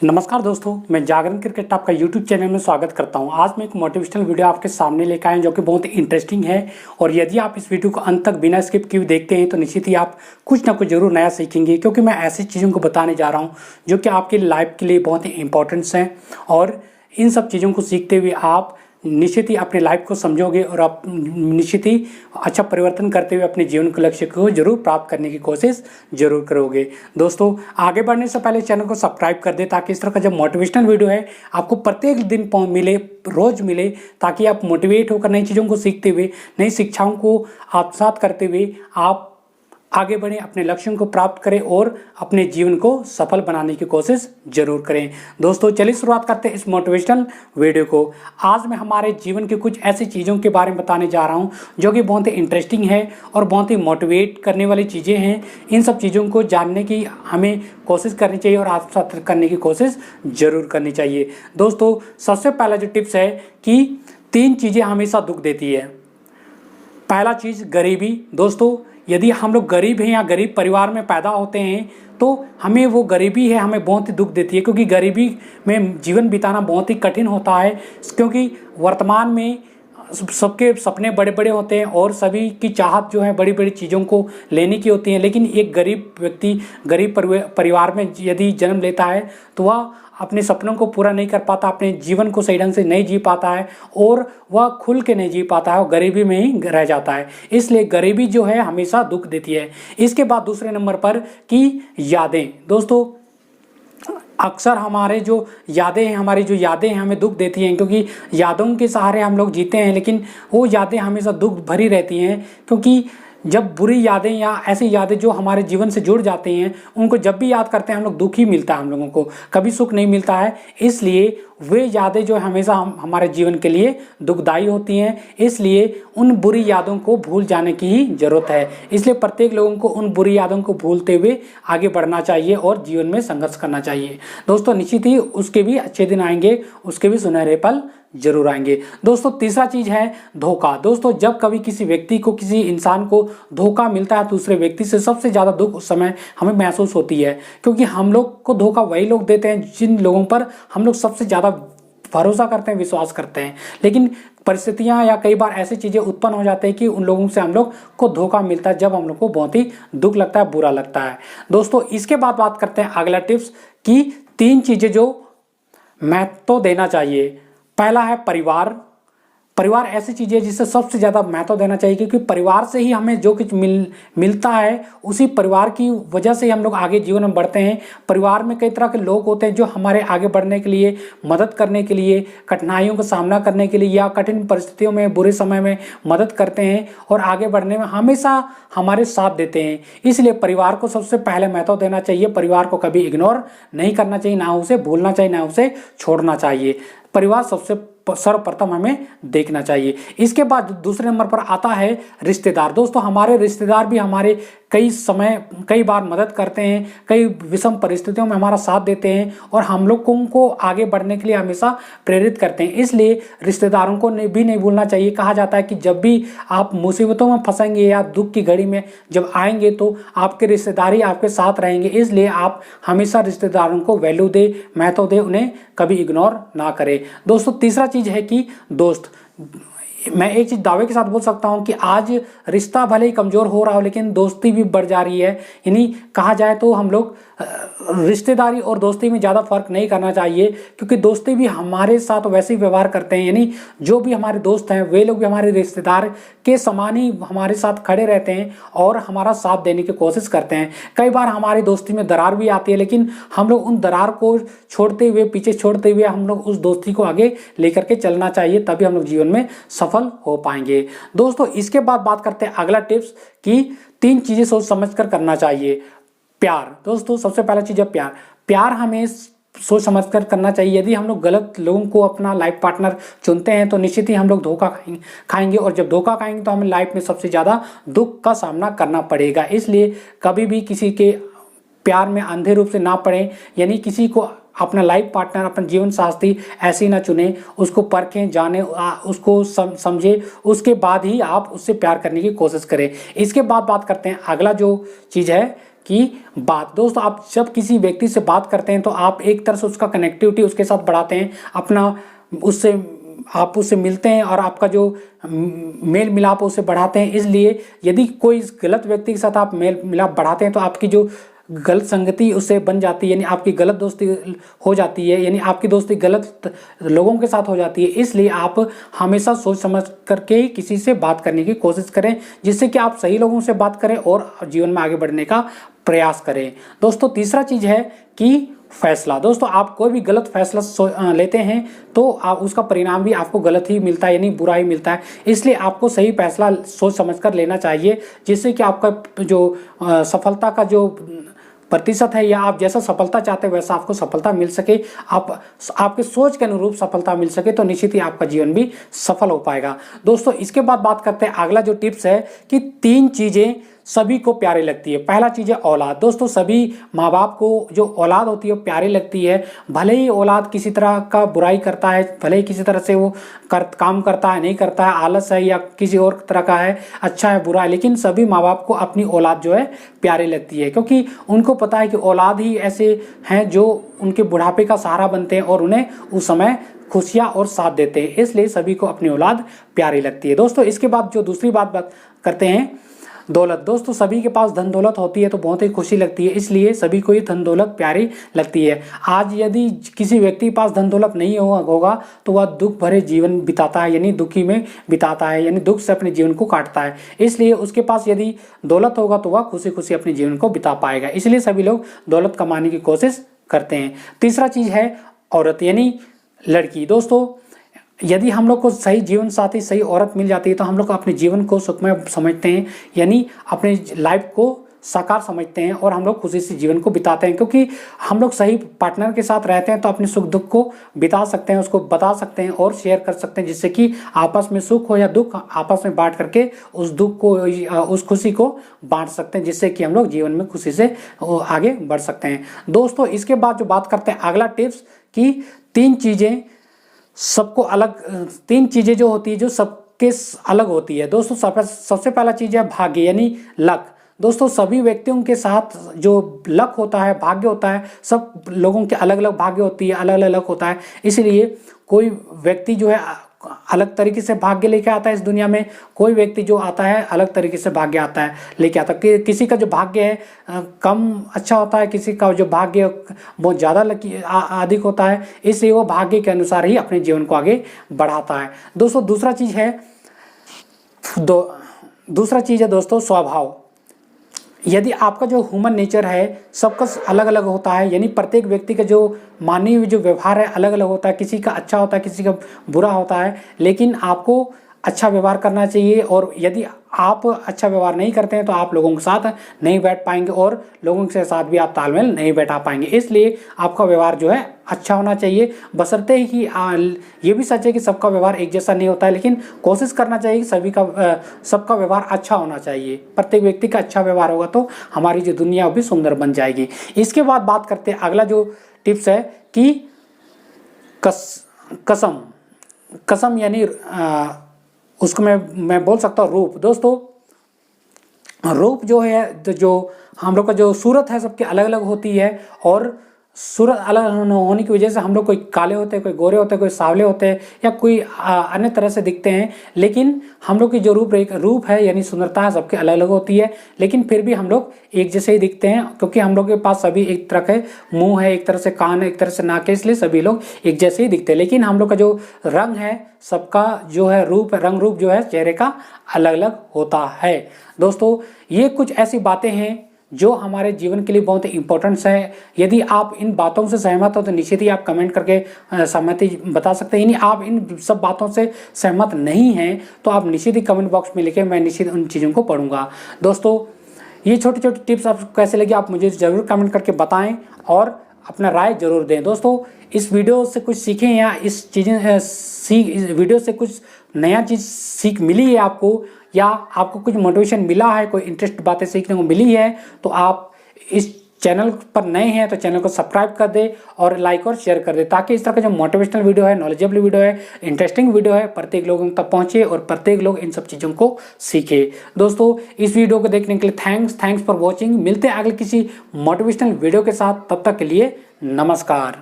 नमस्कार दोस्तों, मैं जागरण क्रिकेट आपका यूट्यूब चैनल में स्वागत करता हूं। आज मैं एक मोटिवेशनल वीडियो आपके सामने लेकर आया हूं जो कि बहुत ही इंटरेस्टिंग है। और यदि आप इस वीडियो को अंत तक बिना स्किप किए देखते हैं तो निश्चित ही आप कुछ ना कुछ जरूर नया सीखेंगे, क्योंकि मैं ऐसी चीज़ों को बताने जा रहा हूँ जो कि आपकी लाइफ के लिए बहुत ही इंपॉर्टेंट्स हैं। और इन सब चीज़ों को सीखते हुए आप निश्चित ही अपने लाइफ को समझोगे और आप निश्चित ही अच्छा परिवर्तन करते हुए अपने जीवन के लक्ष्य को जरूर प्राप्त करने की कोशिश जरूर करोगे। दोस्तों, आगे बढ़ने से पहले चैनल को सब्सक्राइब कर दे ताकि इस तरह का जब मोटिवेशनल वीडियो है आपको प्रत्येक दिन मिले, रोज मिले, ताकि आप मोटिवेट होकर नई चीज़ों को सीखते हुए, नई शिक्षाओं को आत्मसात करते हुए आप आगे बढ़ें, अपने लक्ष्यों को प्राप्त करें और अपने जीवन को सफल बनाने की कोशिश जरूर करें। दोस्तों, चलिए शुरुआत करते हैं इस मोटिवेशनल वीडियो को। आज मैं हमारे जीवन की कुछ ऐसी चीज़ों के बारे में बताने जा रहा हूं जो कि बहुत ही इंटरेस्टिंग है और बहुत ही मोटिवेट करने वाली चीज़ें हैं। इन सब चीज़ों को जानने की हमें कोशिश करनी चाहिए और आत्मसात करने की कोशिश जरूर करनी चाहिए। दोस्तों, सबसे पहला जो टिप्स है कि 3 चीज़ें हमेशा दुख देती है। पहला चीज़ गरीबी। दोस्तों, यदि हम लोग गरीब हैं या गरीब परिवार में पैदा होते हैं तो हमें वो गरीबी है हमें बहुत ही दुख देती है, क्योंकि गरीबी में जीवन बिताना बहुत ही कठिन होता है। क्योंकि वर्तमान में सबके सपने बड़े बड़े होते हैं और सभी की चाहत जो है बड़ी बड़ी चीज़ों को लेने की होती है, लेकिन एक गरीब व्यक्ति गरीब परिवार में यदि जन्म लेता है तो वह अपने सपनों को पूरा नहीं कर पाता, अपने जीवन को सही ढंग से नहीं जी पाता है और वह खुल के नहीं जी पाता है और गरीबी में ही रह जाता है। इसलिए गरीबी जो है हमेशा दुख देती है। इसके बाद दूसरे नंबर पर कि यादें। दोस्तों, अक्सर हमारे जो यादें हैं, हमारी जो यादें हैं हमें दुख देती हैं, क्योंकि यादों के सहारे हम लोग जीते हैं, लेकिन वो यादें हमेशा दुख भरी रहती हैं। क्योंकि जब बुरी यादें या ऐसी यादें जो हमारे जीवन से जुड़ जाती हैं उनको जब भी याद करते हैं हम लोग दुख ही मिलता है, हम लोगों को कभी सुख नहीं मिलता है। इसलिए वे यादें जो हमेशा हमारे जीवन के लिए दुखदायी होती हैं। इसलिए उन बुरी यादों को भूल जाने की ही ज़रूरत है। इसलिए प्रत्येक लोगों को उन बुरी यादों को भूलते हुए आगे बढ़ना चाहिए और जीवन में संघर्ष करना चाहिए। दोस्तों, निश्चित ही उसके भी अच्छे दिन आएंगे, उसके भी सुनहरे पल जरूर आएंगे। दोस्तों, तीसरा चीज़ है धोखा। दोस्तों, जब कभी किसी व्यक्ति को, किसी इंसान को धोखा मिलता है दूसरे व्यक्ति से, सबसे ज़्यादा दुख उस समय हमें महसूस होती है, क्योंकि हम लोग को धोखा वही लोग देते हैं जिन लोगों पर हम लोग सबसे ज़्यादा भरोसा करते हैं, विश्वास करते हैं। लेकिन परिस्थितियां या कई बार ऐसी चीज़ें उत्पन्न हो जाती है कि उन लोगों से हम लोग को धोखा मिलता है, जब हम लोग को बहुत ही दुख लगता है, बुरा लगता है। दोस्तों, इसके बाद बात करते हैं अगला टिप्स कि 3 चीज़ें जो महत्व देना चाहिए। पहला है परिवार। परिवार ऐसी चीज़ है जिससे सबसे ज़्यादा महत्व देना चाहिए, क्योंकि परिवार से ही हमें जो कुछ मिलता है उसी परिवार की वजह से ही हम लोग आगे जीवन में बढ़ते हैं। परिवार में कई तरह के लोग होते हैं जो हमारे आगे बढ़ने के लिए, मदद करने के लिए, कठिनाइयों का सामना करने के लिए या कठिन परिस्थितियों में, बुरे समय में मदद करते हैं और आगे बढ़ने में हमेशा हमारे साथ देते हैं। इसलिए परिवार को सबसे पहले महत्व देना चाहिए। परिवार को कभी इग्नोर नहीं करना चाहिए, ना उसे भूलना चाहिए, ना उसे छोड़ना चाहिए। परिवार सबसे सर्वप्रथम हमें देखना चाहिए। इसके बाद दूसरे नंबर पर आता है रिश्तेदार। दोस्तों, हमारे रिश्तेदार भी हमारे कई बार मदद करते हैं, कई विषम परिस्थितियों में हमारा साथ देते हैं और हम लोग को आगे बढ़ने के लिए हमेशा प्रेरित करते हैं। इसलिए रिश्तेदारों को भी नहीं भूलना चाहिए। कहा जाता है कि जब भी आप मुसीबतों में फंसेंगे या दुख की घड़ी में जब आएंगे तो आपके रिश्तेदार ही आपके साथ रहेंगे। इसलिए आप हमेशा रिश्तेदारों को वैल्यू दे, महत्व दे, उन्हें कभी इग्नोर ना करें। दोस्तों, तीसरा चीज़ है कि दोस्त। मैं एक चीज़ दावे के साथ बोल सकता हूं कि आज रिश्ता भले ही कमज़ोर हो रहा हो लेकिन दोस्ती भी बढ़ जा रही है। यानी कहा जाए तो हम लोग रिश्तेदारी और दोस्ती में ज़्यादा फर्क नहीं करना चाहिए, क्योंकि दोस्ती भी हमारे साथ वैसे ही व्यवहार करते हैं। यानी जो भी हमारे दोस्त हैं वे लोग भी हमारे रिश्तेदार के समान ही हमारे साथ खड़े रहते हैं और हमारा साथ देने की कोशिश करते हैं। कई बार हमारी दोस्ती में दरार भी आती है, लेकिन हम लोग उन दरार को छोड़ते हुए, पीछे छोड़ते हुए हम लोग उस दोस्ती को आगे लेकर के चलना चाहिए, तभी हम लोग जीवन में सफल हो पाएंगे। दोस्तों, इसके बाद बात करते हैं अगला टिप्स कि 3 चीज़ें सोच समझ कर करना चाहिए। प्यार। दोस्तों, सबसे पहला चीज़ है प्यार। प्यार हमें सोच समझ कर करना चाहिए। यदि हम लोग गलत लोगों को अपना लाइफ पार्टनर चुनते हैं तो निश्चित ही हम लोग धोखा खाएंगे और जब धोखा खाएंगे तो हमें लाइफ में सबसे ज़्यादा दुख का सामना करना पड़ेगा। इसलिए कभी भी किसी के प्यार में अंधे रूप से ना पड़ें। यानी किसी को अपना लाइफ पार्टनर, अपना जीवन साथी ऐसे ही ना चुने, उसको परखें, जाने, उसको समझे, उसके बाद ही आप उससे प्यार करने की कोशिश करें। इसके बाद बात करते हैं अगला जो चीज़ है की बात। दोस्तों आप जब किसी व्यक्ति से बात करते हैं तो आप एक तरह से उसका कनेक्टिविटी उसके साथ बढ़ाते हैं, अपना उससे आप उससे मिलते हैं और आपका जो मेल मिलाप उसे बढ़ाते हैं। इसलिए यदि कोई गलत व्यक्ति के साथ आप मेल मिलाप बढ़ाते हैं तो आपकी जो गलत संगति उससे बन जाती है, यानी आपकी गलत दोस्ती हो जाती है, यानी आपकी दोस्ती गलत लोगों के साथ हो जाती है। इसलिए आप हमेशा सोच समझ करके ही किसी से बात करने की कोशिश करें, जिससे कि आप सही लोगों से बात करें और जीवन में आगे बढ़ने का प्रयास करें। दोस्तों तीसरा चीज़ है कि फैसला। दोस्तों आप कोई भी गलत फैसला लेते हैं तो आप उसका परिणाम भी आपको गलत ही मिलता है, यानी बुरा ही मिलता है। इसलिए आपको सही फैसला सोच समझकर लेना चाहिए, जिससे कि आपका जो सफलता का जो प्रतिशत है या आप जैसा सफलता चाहते हैं वैसा आपको सफलता मिल सके, आपके सोच के अनुरूप सफलता मिल सके, तो निश्चित ही आपका जीवन भी सफल हो पाएगा। दोस्तों इसके बाद बात करते हैं अगला जो टिप्स है कि 3 चीज़ें सभी को प्यारी लगती है। पहला चीज़ है औलाद। दोस्तों सभी माँ बाप को जो औलाद होती है वो प्यारी लगती है। भले ही औलाद किसी तरह का बुराई करता है, भले ही किसी तरह से वो काम करता है नहीं करता है, आलस है या किसी और तरह का है, अच्छा है बुरा है, लेकिन सभी माँ बाप को अपनी औलाद जो है प्यारी लगती है, क्योंकि उनको पता है कि औलाद ही ऐसे हैं जो उनके बुढ़ापे का सहारा बनते हैं और उन्हें उस समय खुशियाँ और साथ देते हैं। इसलिए सभी को अपनी औलाद प्यारी लगती है। दोस्तों इसके बाद जो दूसरी बात करते हैं दौलत। दोस्तों सभी के पास धन दौलत होती है तो बहुत ही खुशी लगती है, इसलिए सभी को ही धन दौलत प्यारी लगती है। आज यदि किसी व्यक्ति के पास धन दौलत नहीं होगा तो वह दुख भरे जीवन बिताता है, यानी दुखी में बिताता है, यानी दुख से अपने जीवन को काटता है। इसलिए उसके पास यदि दौलत होगा तो वह खुशी खुशी अपने जीवन को बिता पाएगा। इसलिए सभी लोग दौलत कमाने की कोशिश करते हैं। तीसरा चीज़ है औरत यानी लड़की। दोस्तों यदि हम लोग को सही जीवन साथी, सही औरत मिल जाती है तो हम लोग अपने जीवन को सुखमय समझते हैं, यानी अपने लाइफ को साकार समझते हैं और हम लोग खुशी से जीवन को बिताते हैं, क्योंकि हम लोग सही पार्टनर के साथ रहते हैं तो अपने सुख दुख को बिता सकते हैं, उसको बता सकते हैं और शेयर कर सकते हैं, जिससे कि आपस में सुख हो या दुख आपस में बांट करके उस दुख को उस खुशी को बांट सकते हैं, जिससे कि हम लोग जीवन में खुशी से आगे बढ़ सकते हैं। दोस्तों इसके बाद जो बात करते हैं अगला टिप्स कि 3 चीज़ें सबको अलग, 3 चीज़ें जो होती है जो सबके अलग होती है। दोस्तों सबसे पहला चीज़ है भाग्य यानी लक। दोस्तों सभी व्यक्तियों के साथ जो लक होता है, भाग्य होता है, सब लोगों के अलग अलग भाग्य होती है, अलग अलग लक होता है। इसलिए कोई व्यक्ति जो है अलग तरीके से भाग्य लेके आता है इस दुनिया में, कोई व्यक्ति जो आता है अलग तरीके से भाग्य आता है लेके आता है। किसी का जो भाग्य है कम अच्छा होता है, किसी का जो भाग्य बहुत ज़्यादा अधिक होता है, इसलिए वो भाग्य के अनुसार ही अपने जीवन को आगे बढ़ाता है। दोस्तों दूसरा चीज़ है दोस्तों स्वभाव। यदि आपका जो ह्यूमन नेचर है सबका अलग अलग होता है, यानी प्रत्येक व्यक्ति का जो मानवीय जो व्यवहार है अलग अलग होता है, किसी का अच्छा होता है किसी का बुरा होता है, लेकिन आपको अच्छा व्यवहार करना चाहिए। और यदि आप अच्छा व्यवहार नहीं करते हैं तो आप लोगों के साथ नहीं बैठ पाएंगे और लोगों के साथ भी आप तालमेल नहीं बैठा पाएंगे। इसलिए आपका व्यवहार जो है अच्छा होना चाहिए, बशर्ते ही कि ये भी सच है कि सबका व्यवहार एक जैसा नहीं होता है, लेकिन कोशिश करना चाहिए कि सबका व्यवहार अच्छा होना चाहिए। प्रत्येक व्यक्ति का अच्छा व्यवहार होगा तो हमारी जो दुनिया भी सुंदर बन जाएगी। इसके बाद बात करते हैं अगला जो टिप्स है कि कसम यानी उसको मैं बोल सकता हूँ रूप। दोस्तों रूप जो है, जो हम लोग का जो सूरत है सबकी अलग अलग होती है, और सूरत अलग होने की वजह से हम लोग कोई काले होते हैं, कोई गोरे होते हैं, कोई सांवले होते हैं या कोई अन्य तरह से दिखते हैं, लेकिन हम लोग की जो रूप है यानी सुंदरता है सबके अलग अलग होती है, लेकिन फिर भी हम लोग एक जैसे ही दिखते हैं, क्योंकि हम लोग के पास सभी एक तरह के मुंह है, एक तरह से कान है, एक तरह से नाक है, इसलिए सभी लोग एक जैसे ही दिखते हैं। लेकिन हम लोग का जो रंग है सबका जो है रंग रूप जो है चेहरे का अलग अलग होता है। दोस्तों ये कुछ ऐसी बातें हैं जो हमारे जीवन के लिए बहुत इंपॉर्टेंट्स है। यदि आप इन बातों से सहमत हो तो निश्चित ही आप कमेंट करके सहमति बता सकते हैं। यदि आप इन सब बातों से सहमत नहीं हैं तो आप निश्चित ही कमेंट बॉक्स में लिखें, मैं निश्चित उन चीज़ों को पढ़ूंगा। दोस्तों ये छोटी छोटी टिप्स आपको कैसे लगी आप मुझे ज़रूर कमेंट करके बताएं और अपना राय जरूर दें। दोस्तों इस वीडियो से कुछ सीखें या इस वीडियो से कुछ नया चीज़ सीख मिली है आपको, या आपको कुछ मोटिवेशन मिला है, कोई इंटरेस्ट बातें सीखने को मिली है, तो आप इस चैनल पर नए हैं तो चैनल को सब्सक्राइब कर दे और लाइक और शेयर कर दे, ताकि इस तरह का जो मोटिवेशनल वीडियो है, नॉलेजेबल वीडियो है, इंटरेस्टिंग वीडियो है, प्रत्येक लोगों तक पहुंचे और प्रत्येक लोग इन सब चीज़ों को सीखे। दोस्तों इस वीडियो को देखने के लिए थैंक्स फॉर वॉचिंग। मिलते हैं अगले किसी मोटिवेशनल वीडियो के साथ, तब तक के लिए नमस्कार।